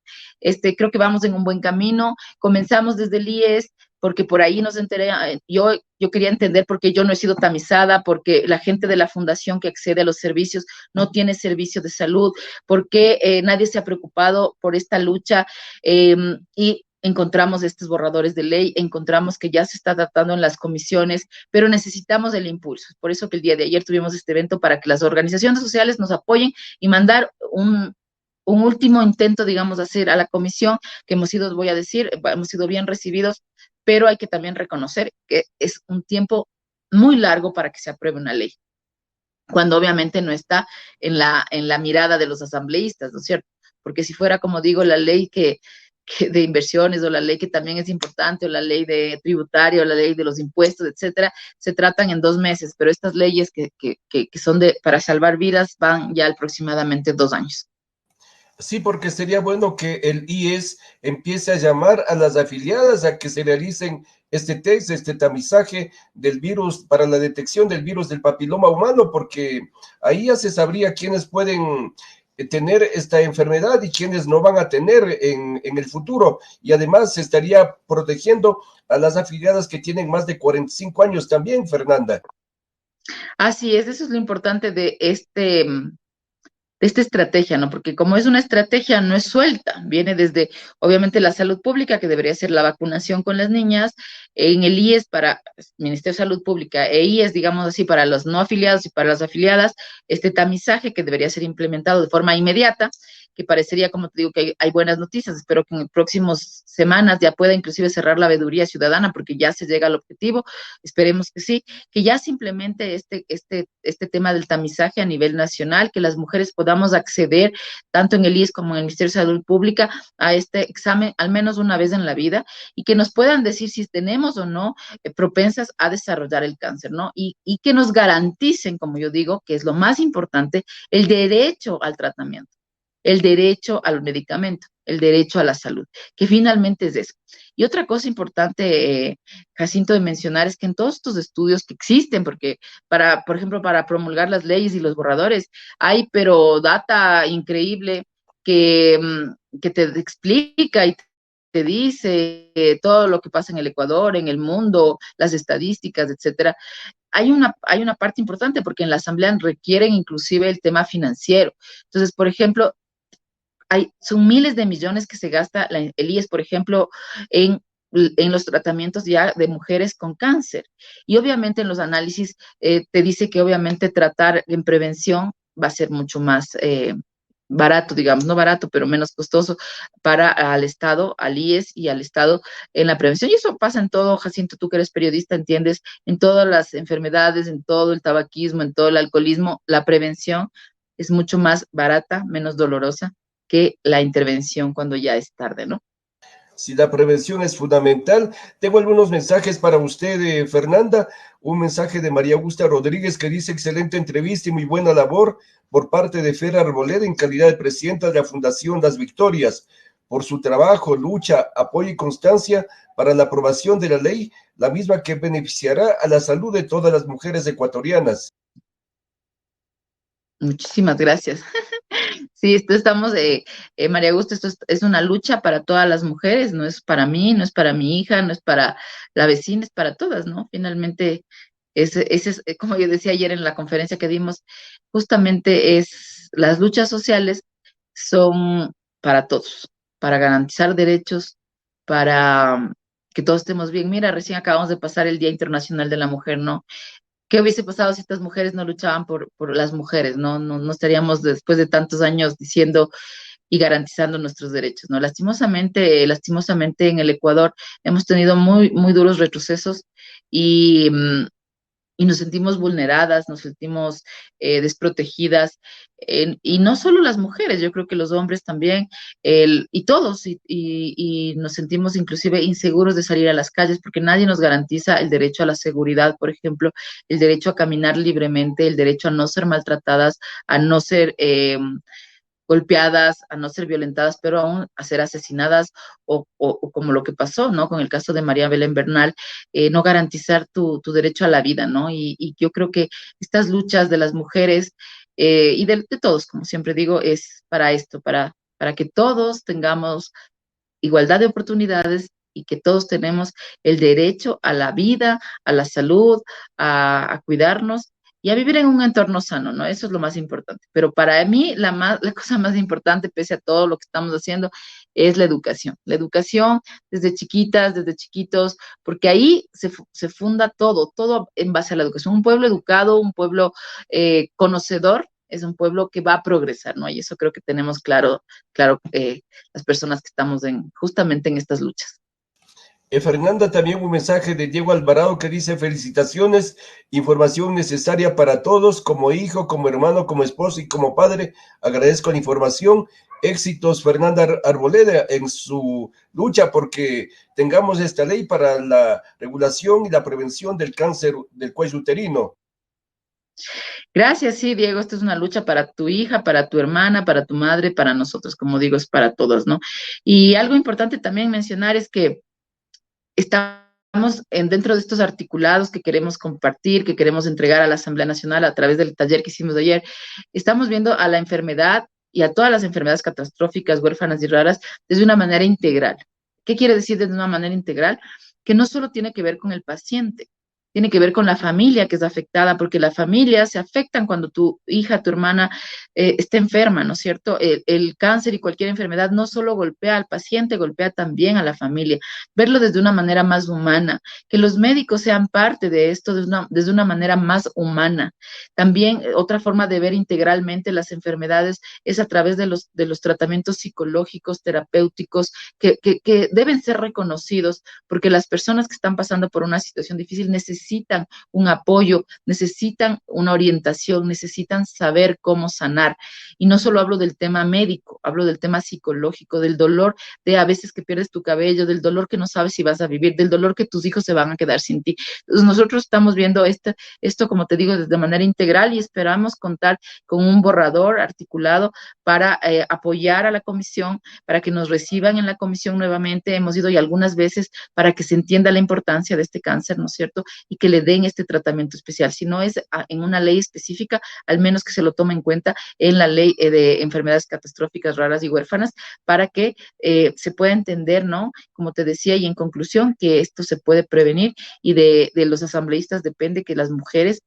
[SPEAKER 2] Creo que vamos en un buen camino. Comenzamos desde el IES, porque por ahí nos enteré, yo quería entender por qué yo no he sido tamizada, porque la gente de la fundación que accede a los servicios no tiene servicio de salud, por qué nadie se ha preocupado por esta lucha, y encontramos estos borradores de ley, encontramos que ya se está tratando en las comisiones, pero necesitamos el impulso. Por eso que el día de ayer tuvimos este evento para que las organizaciones sociales nos apoyen y mandar un último intento, digamos, hacer a la comisión, que hemos sido, voy a decir, hemos sido bien recibidos, pero hay que también reconocer que es un tiempo muy largo para que se apruebe una ley. cuando obviamente no está en la mirada de los asambleístas, ¿no es cierto? Porque si fuera, como digo, la ley que de inversiones o la ley que también es importante o la ley de tributaria o la ley de los impuestos, etcétera, se tratan en 2 meses, pero estas leyes que son para salvar vidas van ya aproximadamente 2 años.
[SPEAKER 1] Sí, porque sería bueno que el IES empiece a llamar a las afiliadas a que se realicen este test, este tamizaje del virus para la detección del virus del papiloma humano, porque ahí ya se sabría quiénes pueden tener esta enfermedad y quiénes no van a tener en el futuro. Y además se estaría protegiendo a las afiliadas que tienen más de 45 años también, Fernanda.
[SPEAKER 2] Así es, eso es lo importante de esta estrategia, ¿no? Porque como es una estrategia, no es suelta, viene desde, obviamente, la salud pública, que debería ser la vacunación con las niñas, en el IES para Ministerio de Salud Pública, e IES, digamos así, para los no afiliados y para las afiliadas, este tamizaje que debería ser implementado de forma inmediata, que parecería, como te digo, que hay buenas noticias. Espero que en próximas semanas ya pueda inclusive cerrar la veeduría ciudadana, porque ya se llega al objetivo, esperemos que sí, que ya se implemente este tema del tamizaje a nivel nacional, que las mujeres podamos acceder, tanto en el IES como en el Ministerio de Salud Pública, a este examen al menos una vez en la vida, y que nos puedan decir si tenemos o no propensas a desarrollar el cáncer, ¿no? Y que nos garanticen, como yo digo, que es lo más importante, el derecho al tratamiento, el derecho al medicamento, el derecho a la salud, que finalmente es eso. Y otra cosa importante, Jacinto, de mencionar es que en todos estos estudios que existen, porque por ejemplo, para promulgar las leyes y los borradores, hay pero data increíble que te explica y te dice todo lo que pasa en el Ecuador, en el mundo, las estadísticas, etcétera. Hay una parte importante porque en la asamblea requieren inclusive el tema financiero. Entonces, por ejemplo, son miles de millones que se gasta el IES, por ejemplo, en los tratamientos ya de mujeres con cáncer. Y obviamente en los análisis te dice que obviamente tratar en prevención va a ser mucho más barato, digamos, no barato, pero menos costoso para al Estado, al IES y al Estado en la prevención. Y eso pasa en todo, Jacinto, tú que eres periodista, entiendes, en todas las enfermedades, en todo el tabaquismo, en todo el alcoholismo, la prevención es mucho más barata, menos dolorosa que la intervención cuando ya es tarde, ¿no?
[SPEAKER 1] Si la prevención es fundamental, tengo algunos mensajes para usted, Fernanda. Un mensaje de María Augusta Rodríguez que dice: excelente entrevista y muy buena labor por parte de Fer Arboleda en calidad de presidenta de la Fundación Las Victorias, por su trabajo, lucha, apoyo y constancia para la aprobación de la ley, la misma que beneficiará a la salud de todas las mujeres ecuatorianas.
[SPEAKER 2] Muchísimas gracias. Sí, estamos, María Augusta, es una lucha para todas las mujeres, no es para mí, no es para mi hija, no es para la vecina, es para todas, ¿no? Finalmente, ese es, como yo decía ayer en la conferencia que dimos, justamente las luchas sociales son para todos, para garantizar derechos, para que todos estemos bien. Mira, recién acabamos de pasar el Día Internacional de la Mujer, ¿no? ¿Qué hubiese pasado si estas mujeres no luchaban por las mujeres? No estaríamos después de tantos años diciendo y garantizando nuestros derechos, ¿no? Lastimosamente en el Ecuador hemos tenido muy duros retrocesos y, y nos sentimos vulneradas, nos sentimos desprotegidas, y no solo las mujeres, yo creo que los hombres también, y todos, y nos sentimos inclusive inseguros de salir a las calles porque nadie nos garantiza el derecho a la seguridad, por ejemplo, el derecho a caminar libremente, el derecho a no ser maltratadas, a no ser golpeadas, a no ser violentadas, pero aún a ser asesinadas o como lo que pasó, ¿no? Con el caso de María Belén Bernal, no garantizar tu derecho a la vida, ¿no? Y yo creo que estas luchas de las mujeres y de todos, como siempre digo, es para esto, para que todos tengamos igualdad de oportunidades y que todos tenemos el derecho a la vida, a la salud, a cuidarnos y a vivir en un entorno sano, ¿no? Eso es lo más importante. Pero para mí la cosa más importante, pese a todo lo que estamos haciendo, es la educación. La educación desde chiquitas, desde chiquitos, porque ahí se funda todo en base a la educación. Un pueblo educado, un pueblo conocedor, es un pueblo que va a progresar, ¿no? Y eso creo que tenemos claro, las personas que estamos justamente en estas luchas.
[SPEAKER 1] Fernanda, también un mensaje de Diego Alvarado que dice felicitaciones, información necesaria para todos, como hijo, como hermano, como esposo y como padre. Agradezco la información. Éxitos, Fernanda Arboleda, en su lucha porque tengamos esta ley para la regulación y la prevención del cáncer del cuello uterino.
[SPEAKER 2] Gracias, sí, Diego, esta es una lucha para tu hija, para tu hermana, para tu madre, para nosotros, como digo, es para todos, ¿no? Y algo importante también mencionar es que estamos dentro de estos articulados que queremos compartir, que queremos entregar a la Asamblea Nacional a través del taller que hicimos ayer. Estamos viendo a la enfermedad y a todas las enfermedades catastróficas, huérfanas y raras desde una manera integral. ¿Qué quiere decir desde una manera integral? Que no solo tiene que ver con el paciente, tiene que ver con la familia que es afectada, porque las familias se afectan cuando tu hija, tu hermana está enferma, ¿no es cierto? El cáncer y cualquier enfermedad no solo golpea al paciente, golpea también a la familia. Verlo desde una manera más humana, que los médicos sean parte de esto desde una manera más humana. También otra forma de ver integralmente las enfermedades es a través de los tratamientos psicológicos, terapéuticos, que deben ser reconocidos, porque las personas que están pasando por una situación difícil necesitan un apoyo, necesitan una orientación, necesitan saber cómo sanar. Y no solo hablo del tema médico, hablo del tema psicológico, del dolor de a veces que pierdes tu cabello, del dolor que no sabes si vas a vivir, del dolor que tus hijos se van a quedar sin ti. Entonces nosotros estamos viendo esto, como te digo, de manera integral y esperamos contar con un borrador articulado para apoyar a la comisión, para que nos reciban en la comisión nuevamente. Hemos ido y algunas veces para que se entienda la importancia de este cáncer, ¿no es cierto? Y que le den este tratamiento especial. Si no es en una ley específica, al menos que se lo tome en cuenta en la ley de enfermedades catastróficas raras y huérfanas, para que se pueda entender, ¿no? Como te decía, y en conclusión, que esto se puede prevenir y de los asambleístas depende que las mujeres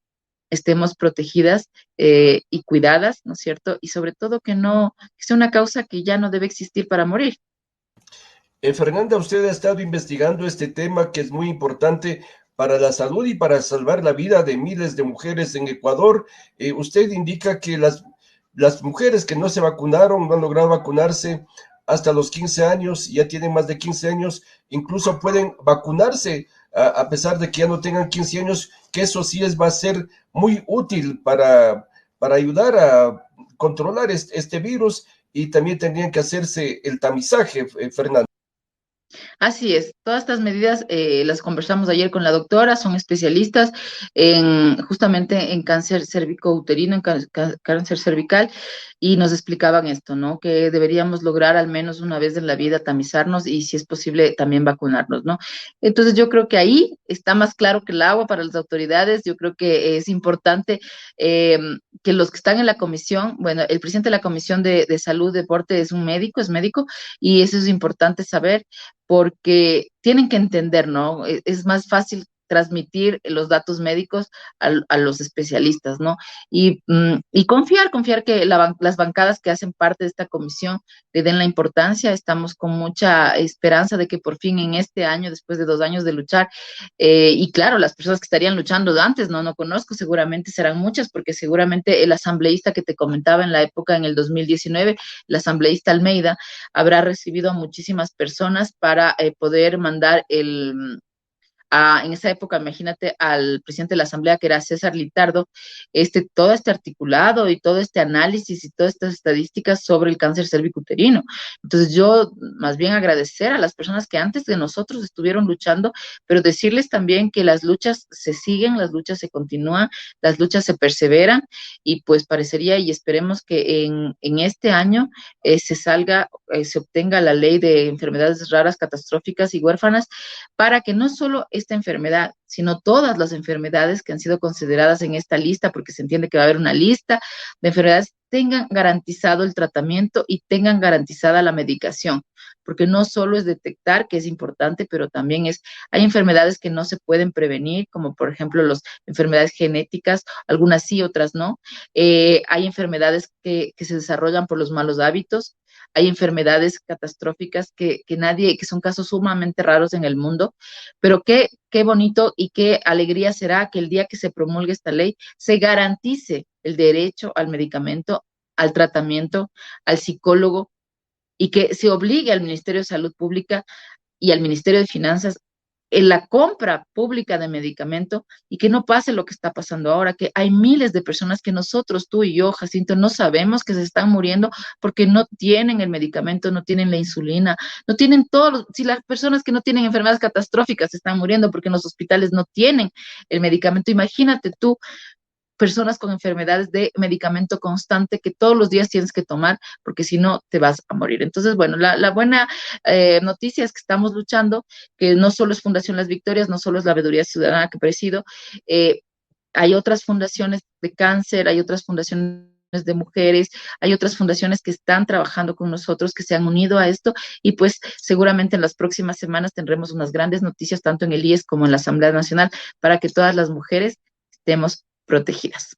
[SPEAKER 2] estemos protegidas y cuidadas, ¿no es cierto? Y sobre todo que no, que sea una causa que ya no debe existir para morir.
[SPEAKER 1] Fernanda, usted ha estado investigando este tema que es muy importante para la salud y para salvar la vida de miles de mujeres en Ecuador. Usted indica que las mujeres que no se vacunaron, no han logrado vacunarse hasta los 15 años, ya tienen más de 15 años, incluso pueden vacunarse a pesar de que ya no tengan 15 años, que eso sí va a ser muy útil para ayudar a controlar este virus y también tendrían que hacerse el tamizaje, Fernanda.
[SPEAKER 2] Así es, todas estas medidas las conversamos ayer con la doctora, son especialistas en justamente en cáncer cérvico-uterino, en cáncer cervical, y nos explicaban esto, ¿no? Que deberíamos lograr al menos una vez en la vida tamizarnos y si es posible también vacunarnos, ¿no? Entonces yo creo que ahí está más claro que el agua para las autoridades, yo creo que es importante eh, que los que están en la comisión, bueno, el presidente de la Comisión de Salud, Deporte es un médico, es médico, y eso es importante saber porque tienen que entender, ¿no? Es más fácil transmitir los datos médicos a los especialistas, ¿no? Y confiar que las bancadas que hacen parte de esta comisión le den la importancia. Estamos con mucha esperanza de que por fin en este año, después de 2 años de luchar, y claro, las personas que estarían luchando antes, no conozco, seguramente serán muchas, porque seguramente el asambleísta que te comentaba en la época, en el 2019, el asambleísta Almeida, habrá recibido a muchísimas personas para poder mandar en esa época, imagínate, al presidente de la Asamblea, que era César Litardo, todo este articulado y todo este análisis y todas estas estadísticas sobre el cáncer cervicuterino. Entonces, yo más bien agradecer a las personas que antes de nosotros estuvieron luchando, pero decirles también que las luchas se siguen, las luchas se continúan, las luchas se perseveran, y pues parecería y esperemos que en este año se salga, se obtenga la ley de enfermedades raras, catastróficas y huérfanas, para que no solo esta enfermedad, sino todas las enfermedades que han sido consideradas en esta lista, porque se entiende que va a haber una lista de enfermedades, tengan garantizado el tratamiento y tengan garantizada la medicación, porque no solo es detectar, que es importante, pero también hay enfermedades que no se pueden prevenir, como por ejemplo las enfermedades genéticas, algunas sí, otras no. Hay enfermedades que se desarrollan por los malos hábitos, hay enfermedades catastróficas que son casos sumamente raros en el mundo, pero qué bonito y qué alegría será que el día que se promulgue esta ley se garantice el derecho al medicamento, al tratamiento, al psicólogo, y que se obligue al Ministerio de Salud Pública y al Ministerio de Finanzas en la compra pública de medicamento y que no pase lo que está pasando ahora, que hay miles de personas que nosotros, tú y yo, Jacinto, no sabemos que se están muriendo porque no tienen el medicamento, no tienen la insulina, no tienen todos, si las personas que no tienen enfermedades catastróficas se están muriendo porque en los hospitales no tienen el medicamento, imagínate tú personas con enfermedades de medicamento constante que todos los días tienes que tomar porque si no te vas a morir. Entonces, bueno, la buena noticia es que estamos luchando, que no solo es Fundación Las Victorias, no solo es la Veeduría Ciudadana que presido, eh, hay otras fundaciones de cáncer, hay otras fundaciones de mujeres, hay otras fundaciones que están trabajando con nosotros, que se han unido a esto y pues seguramente en las próximas semanas tendremos unas grandes noticias tanto en el IES como en la Asamblea Nacional para que todas las mujeres estemos protegidas.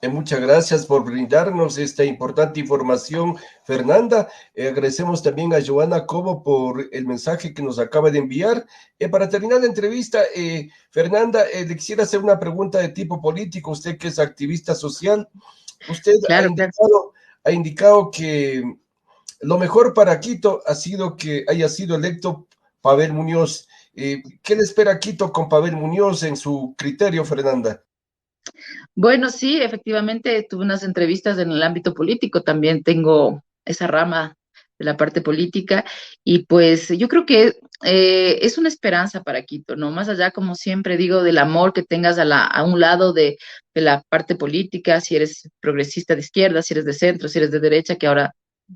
[SPEAKER 1] Muchas gracias por brindarnos esta importante información, Fernanda. Agradecemos también a Joana Cobo por el mensaje que nos acaba de enviar. Para terminar la entrevista, Fernanda, le quisiera hacer una pregunta de tipo político. Usted que es activista social, usted
[SPEAKER 2] Claro, claro.
[SPEAKER 1] ha indicado que lo mejor para Quito ha sido que haya sido electo Pavel Muñoz. ¿Qué le espera a Quito con Pavel Muñoz en su criterio, Fernanda?
[SPEAKER 2] Bueno, sí, efectivamente tuve unas entrevistas en el ámbito político, también tengo esa rama de la parte política y pues yo creo que es una esperanza para Quito, ¿no? Más allá, como siempre digo, del amor que tengas a un lado de la parte política, si eres progresista de izquierda, si eres de centro, si eres de derecha, que ahora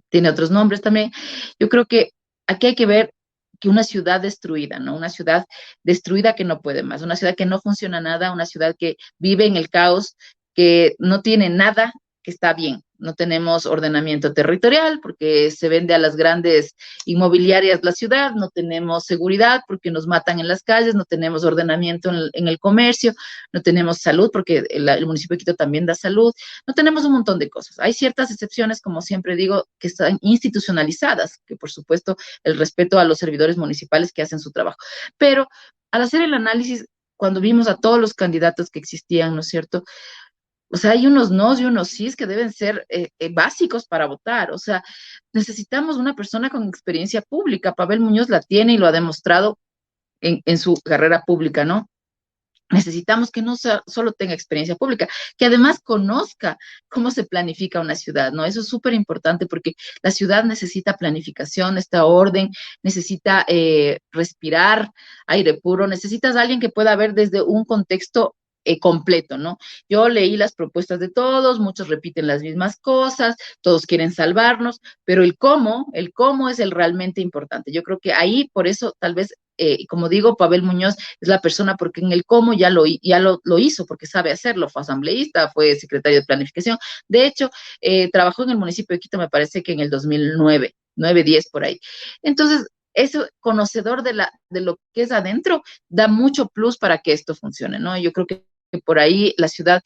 [SPEAKER 2] tiene otros nombres también, yo creo que aquí hay que ver que una ciudad destruida, ¿no? Una ciudad destruida que no puede más, una ciudad que no funciona nada, una ciudad que vive en el caos, que no tiene nada que está bien. No tenemos ordenamiento territorial porque se vende a las grandes inmobiliarias la ciudad, no tenemos seguridad porque nos matan en las calles, no tenemos ordenamiento en el comercio, no tenemos salud porque el municipio de Quito también da salud, no tenemos un montón de cosas. Hay ciertas excepciones, como siempre digo, que están institucionalizadas, que por supuesto el respeto a los servidores municipales que hacen su trabajo. Pero al hacer el análisis, cuando vimos a todos los candidatos que existían, ¿no es cierto? O sea, hay unos nos y unos sís que deben ser básicos para votar. O sea, necesitamos una persona con experiencia pública. Pavel Muñoz la tiene y lo ha demostrado en su carrera pública, ¿no? Necesitamos que no solo tenga experiencia pública, que además conozca cómo se planifica una ciudad, ¿no? Eso es súper importante porque la ciudad necesita planificación, esta orden, necesita respirar aire puro, necesitas a alguien que pueda ver desde un contexto completo, ¿no? Yo leí las propuestas de todos, muchos repiten las mismas cosas, todos quieren salvarnos, pero el cómo es el realmente importante. Yo creo que ahí, por eso, tal vez como digo, Pavel Muñoz es la persona porque en el cómo lo hizo, porque sabe hacerlo, fue asambleísta, fue secretario de planificación. De hecho, trabajó en el municipio de Quito, me parece que en el 2009, 10 por ahí. Entonces, ese conocedor de lo que es adentro da mucho plus para que esto funcione, ¿no? Yo creo que por ahí la ciudad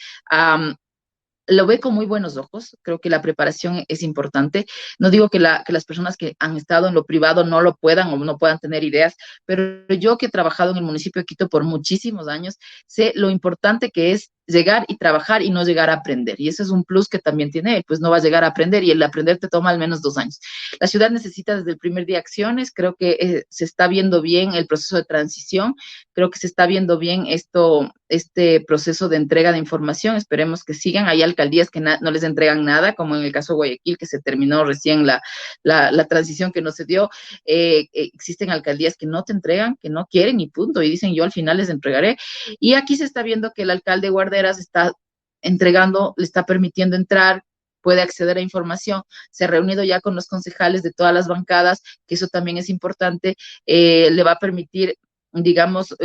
[SPEAKER 2] lo ve con muy buenos ojos. Creo que la preparación es importante. No digo que las personas que han estado en lo privado no lo puedan o no puedan tener ideas, pero yo que he trabajado en el municipio de Quito por muchísimos años, sé lo importante que es llegar y trabajar y no llegar a aprender. Y ese es un plus que también tiene, pues no va a llegar a aprender y el aprender te toma al menos 2 años. La ciudad necesita desde el primer día acciones. Creo que se está viendo bien el proceso de transición. Creo que se está viendo bien este proceso de entrega de información. Esperemos que sigan. Hay alcaldías que no les entregan nada, como en el caso de Guayaquil, que se terminó recién la transición que no se dio. Existen alcaldías que no te entregan, que no quieren y punto, y dicen yo al final les entregaré. Y aquí se está viendo que el alcalde Guarderas está entregando, le está permitiendo entrar, puede acceder a información, se ha reunido ya con los concejales de todas las bancadas, que eso también es importante, le va a permitir digamos,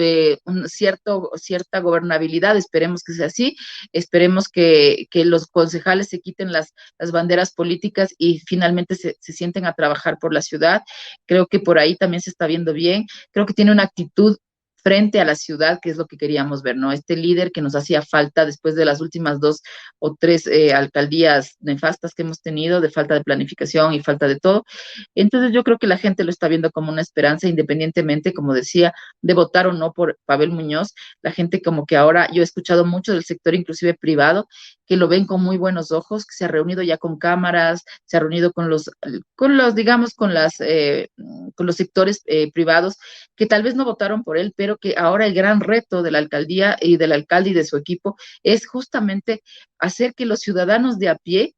[SPEAKER 2] cierta gobernabilidad, esperemos que sea así, esperemos que los concejales se quiten las banderas políticas y finalmente se sienten a trabajar por la ciudad. Creo que por ahí también se está viendo bien, creo que tiene una actitud frente a la ciudad, que es lo que queríamos ver, ¿no? Este líder que nos hacía falta después de las últimas 2 o 3 alcaldías nefastas que hemos tenido, de falta de planificación y falta de todo. Entonces yo creo que la gente lo está viendo como una esperanza, independientemente, como decía, de votar o no por Pavel Muñoz. La gente como que ahora, yo he escuchado mucho del sector inclusive privado, que lo ven con muy buenos ojos, que se ha reunido ya con cámaras, se ha reunido con los, digamos, con los sectores privados que tal vez no votaron por él, pero que ahora el gran reto de la alcaldía y del alcalde y de su equipo es justamente hacer que los ciudadanos de a pie,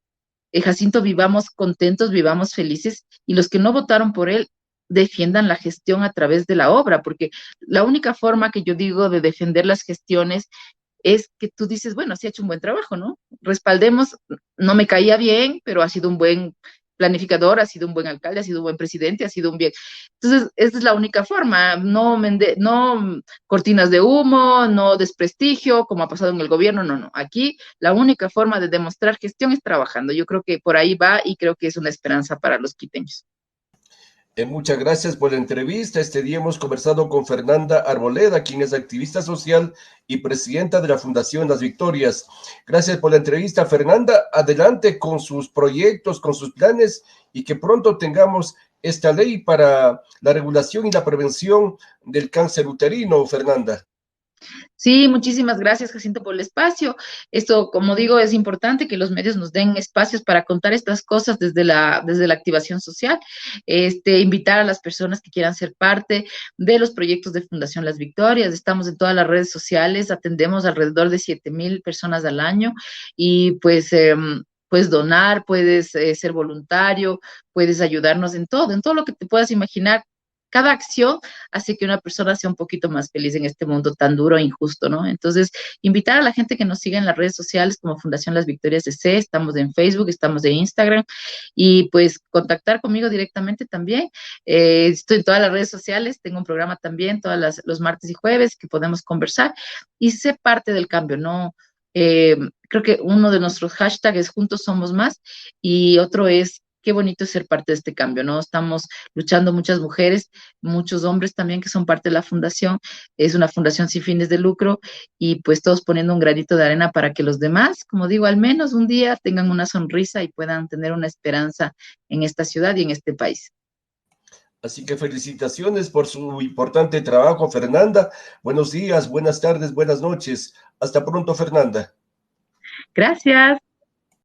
[SPEAKER 2] Jacinto, vivamos contentos, vivamos felices, y los que no votaron por él defiendan la gestión a través de la obra, porque la única forma que yo digo de defender las gestiones es que tú dices, bueno, sí ha hecho un buen trabajo, ¿no? Respaldemos, no me caía bien, pero ha sido un buen planificador, ha sido un buen alcalde, ha sido un buen presidente, ha sido un bien. Entonces, esa es la única forma, no cortinas de humo, no desprestigio, como ha pasado en el gobierno, no, no. Aquí la única forma de demostrar gestión es trabajando. Yo creo que por ahí va y creo que es una esperanza para los quiteños.
[SPEAKER 1] Muchas gracias por la entrevista. Este día hemos conversado con Fernanda Arboleda, quien es activista social y presidenta de la Fundación Las Victorias. Gracias por la entrevista, Fernanda. Adelante con sus proyectos, con sus planes, y que pronto tengamos esta ley para la regulación y la prevención del cáncer uterino, Fernanda.
[SPEAKER 2] Sí, muchísimas gracias, Jacinto, por el espacio. Esto, como digo, es importante que los medios nos den espacios para contar estas cosas desde la activación social. Invitar a las personas que quieran ser parte de los proyectos de Fundación Las Victorias. Estamos en todas las redes sociales, atendemos alrededor de 7,000 personas al año y pues puedes donar, puedes ser voluntario, puedes ayudarnos en todo lo que te puedas imaginar. Cada acción hace que una persona sea un poquito más feliz en este mundo tan duro e injusto, ¿no? Entonces, invitar a la gente que nos siga en las redes sociales como Fundación Las Victorias DC, estamos en Facebook, estamos en Instagram, y pues contactar conmigo directamente también. Estoy en todas las redes sociales, tengo un programa también los martes y jueves que podemos conversar y ser parte del cambio, ¿no? Eh, Creo que uno de nuestros hashtags es Juntos Somos Más, y otro es qué bonito es ser parte de este cambio, ¿no? Estamos luchando muchas mujeres, muchos hombres también que son parte de la fundación. Es una fundación sin fines de lucro y pues todos poniendo un granito de arena para que los demás, como digo, al menos un día tengan una sonrisa y puedan tener una esperanza en esta ciudad y en este país.
[SPEAKER 1] Así que felicitaciones por su importante trabajo, Fernanda. Buenos días, buenas tardes, buenas noches. Hasta pronto, Fernanda.
[SPEAKER 2] Gracias.